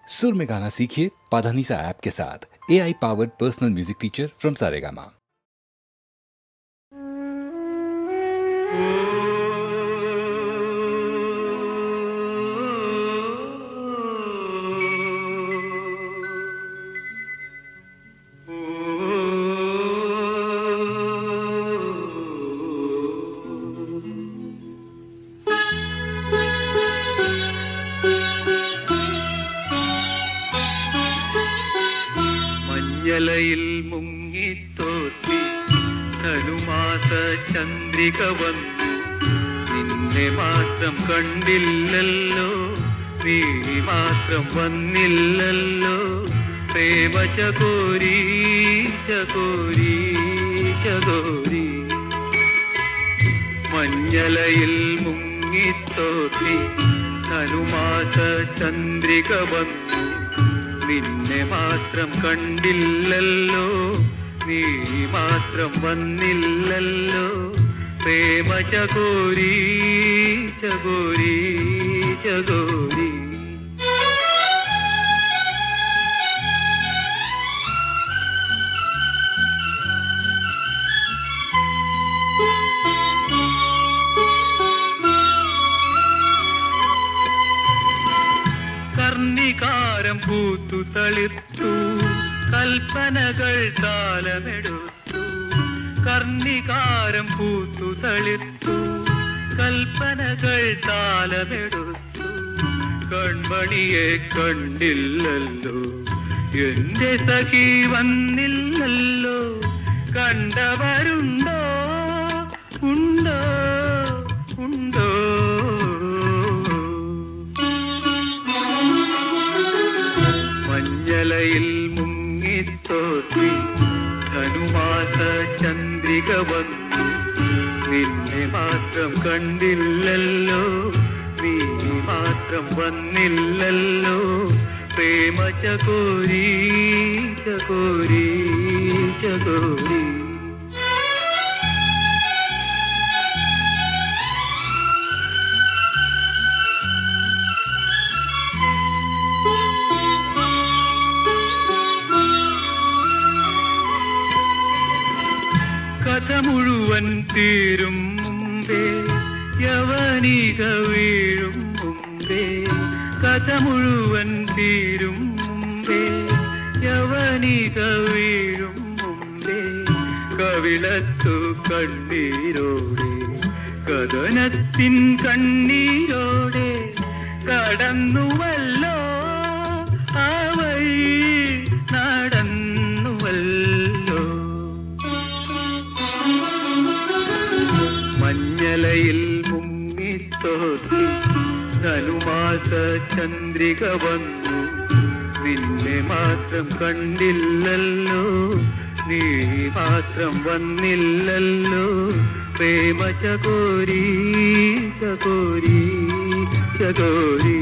सुर में गाना सीखिए पाधानीसा ऐप के साथ। AI powered personal music teacher from Saregama. മഞ്ഞലയിൽ മുങ്ങിത്തോത്തി ധനുമാസ ചന്ദ്രിക വന്നു, നിന്നെ മാത്രം കണ്ടില്ലല്ലോ, നീ മാത്രം വന്നില്ലല്ലോ. പ്രേമ ചകോരി ചകോരി ചകോരി. മഞ്ഞലയിൽ മുങ്ങിത്തോത്തി ധനുമാസ ചന്ദ്രിക വന്നു, നിന്നെ മാത്രം കണ്ടില്ലല്ലോ, നീ മാത്രം വന്നില്ലല്ലോ. പ്രേമ ചകോരി ചകോരി ചകോരി. കർണികാരം പൂത്തു തളിർത്തു, കൽപ്പനകൾ താലമെടുത്തു. കർണികാരം പൂത്തു തളിർത്തു, കൽപ്പനകൾ താലമെടുത്തു. കൺമണിയെ കണ്ടില്ലല്ലോ, എന്റെ സഖി വന്നില്ലല്ലോ. കണ്ടവരുണ്ടോ ഉണ്ടോ ഉണ്ടോ? മഞ്ഞലയിൽ മുങ്ങിത്തോത്തി ധനുമാസ ചന്ദ്രിക വന്നു, നിന്നെ മാത്രം കണ്ടില്ലല്ലോ, നീ മാത്രം വന്നില്ലല്ലോ. പ്രേമ ചകോരി ചകോരി ചകോരി. കഥ മുഴുവൻ തീരും മുമ്പേ യവനിക വീഴും മുമ്പേ. കഥ മുഴുവൻ തീരും മുമ്പേ യവനിക വീഴും മുമ്പേ. കവിളത്തു കണ്ണീരോടെ കഥനത്തിൻ കണ്ണീരോടെ കടന്നുവല്ലോ, ആ വഴി നടന്നുവല്ലോ. മഞ്ഞലയിൽ മുങ്ങിത്തോത്തി ധനുമാസ ചന്ദ്രിക വന്നു, നിന്നെ മാത്രം കണ്ടില്ലല്ലോ, നീ മാത്രം വന്നില്ലല്ലോ. പ്രേമ ചകോരി ചകോരി ചകോരി.